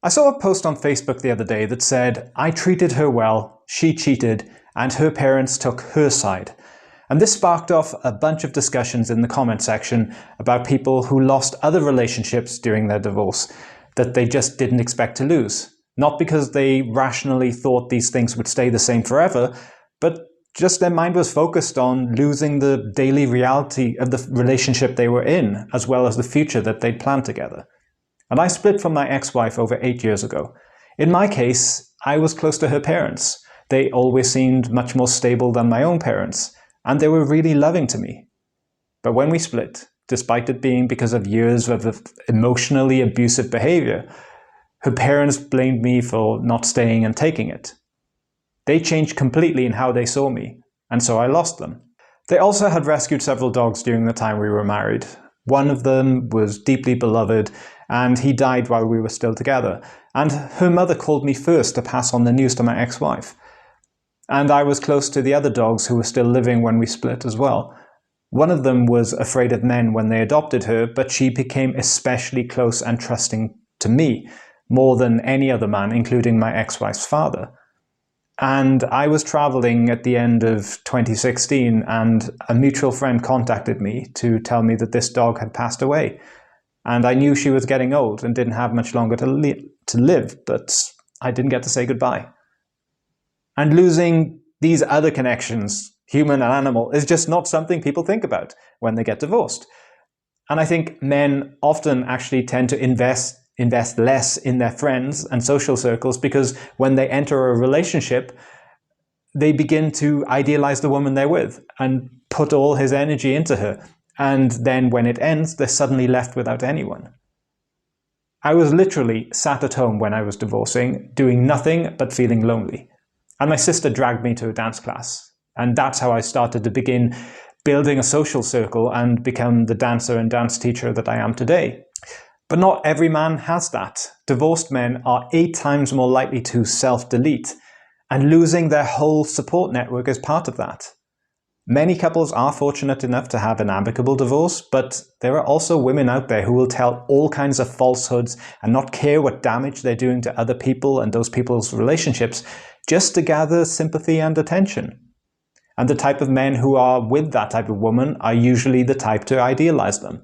I saw a post on Facebook the other day that said, "I treated her well, she cheated, and her parents took her side." And this sparked off a bunch of discussions in the comment section about people who lost other relationships during their divorce that they just didn't expect to lose. Not because they rationally thought these things would stay the same forever, but just their mind was focused on losing the daily reality of the relationship they were in, as well as the future that they'd planned together. And I split from my ex-wife over 8 years ago. In my case, I was close to her parents. They always seemed much more stable than my own parents, and they were really loving to me. But when we split, despite it being because of years of emotionally abusive behavior, her parents blamed me for not staying and taking it. They changed completely in how they saw me, and so I lost them. They also had rescued several dogs during the time we were married. One of them was deeply beloved, and he died while we were still together. And her mother called me first to pass on the news to my ex-wife. And I was close to the other dogs who were still living when we split as well. One of them was afraid of men when they adopted her, but she became especially close and trusting to me, more than any other man, including my ex-wife's father. And I was traveling at the end of 2016, and a mutual friend contacted me to tell me that this dog had passed away. And I knew she was getting old and didn't have much longer to live, but I didn't get to say goodbye. And losing these other connections, human and animal, is just not something people think about when they get divorced. And I think men often actually tend to invest less in their friends and social circles because when they enter a relationship, they begin to idealize the woman they're with and put all his energy into her. And then when it ends, they're suddenly left without anyone. I was literally sat at home when I was divorcing, doing nothing but feeling lonely. And my sister dragged me to a dance class. And that's how I started to begin building a social circle and become the dancer and dance teacher that I am today. But not every man has that. Divorced men are 8 times more likely to self-delete, and losing their whole support network is part of that. Many couples are fortunate enough to have an amicable divorce, but there are also women out there who will tell all kinds of falsehoods and not care what damage they're doing to other people and those people's relationships just to gather sympathy and attention. And the type of men who are with that type of woman are usually the type to idealize them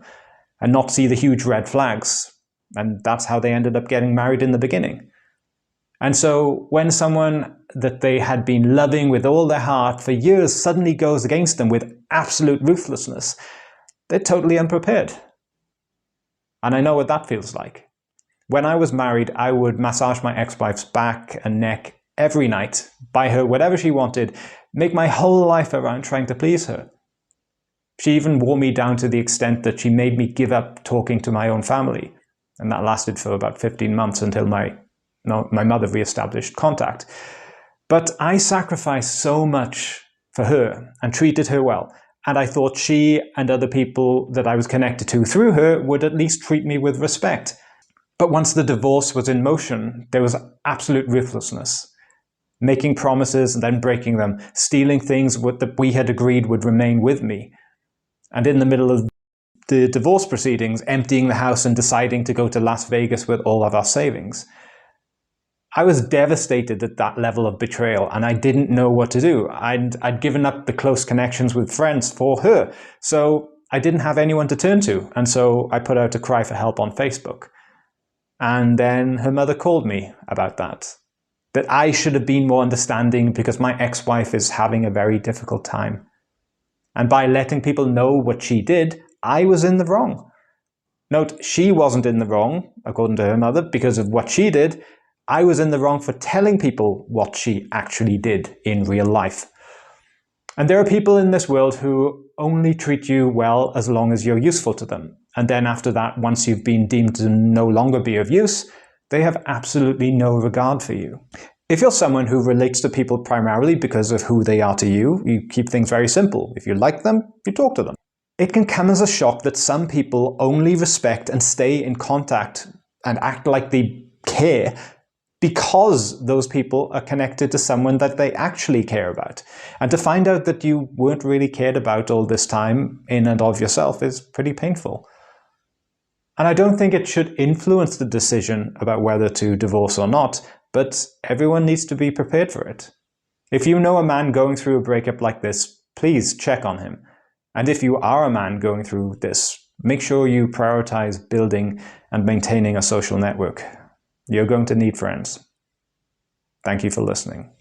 and not see the huge red flags. And that's how they ended up getting married in the beginning. And so when someone that they had been loving with all their heart for years suddenly goes against them with absolute ruthlessness, they're totally unprepared. And I know what that feels like. When I was married, I would massage my ex-wife's back and neck every night, buy her whatever she wanted, make my whole life around trying to please her. She even wore me down to the extent that she made me give up talking to my own family. And that lasted for about 15 months until my mother re-established contact. But I sacrificed so much for her and treated her well. And I thought she and other people that I was connected to through her would at least treat me with respect. But once the divorce was in motion, there was absolute ruthlessness. Making promises and then breaking them, stealing things that we had agreed would remain with me. And in the middle of the divorce proceedings, emptying the house and deciding to go to Las Vegas with all of our savings. I was devastated at that level of betrayal, and I didn't know what to do. I'd given up the close connections with friends for her, so I didn't have anyone to turn to, and so I put out a cry for help on Facebook. And then her mother called me about that I should have been more understanding because my ex-wife is having a very difficult time. And by letting people know what she did, I was in the wrong. Note, she wasn't in the wrong, according to her mother, because of what she did. I was in the wrong for telling people what she actually did in real life. And there are people in this world who only treat you well as long as you're useful to them. And then after that, once you've been deemed to no longer be of use, they have absolutely no regard for you. If you're someone who relates to people primarily because of who they are to you, you keep things very simple. If you like them, you talk to them. It can come as a shock that some people only respect and stay in contact and act like they care because those people are connected to someone that they actually care about. And to find out that you weren't really cared about all this time in and of yourself is pretty painful. And I don't think it should influence the decision about whether to divorce or not, but everyone needs to be prepared for it. If you know a man going through a breakup like this, please check on him. And if you are a man going through this, make sure you prioritize building and maintaining a social network. You're going to need friends. Thank you for listening.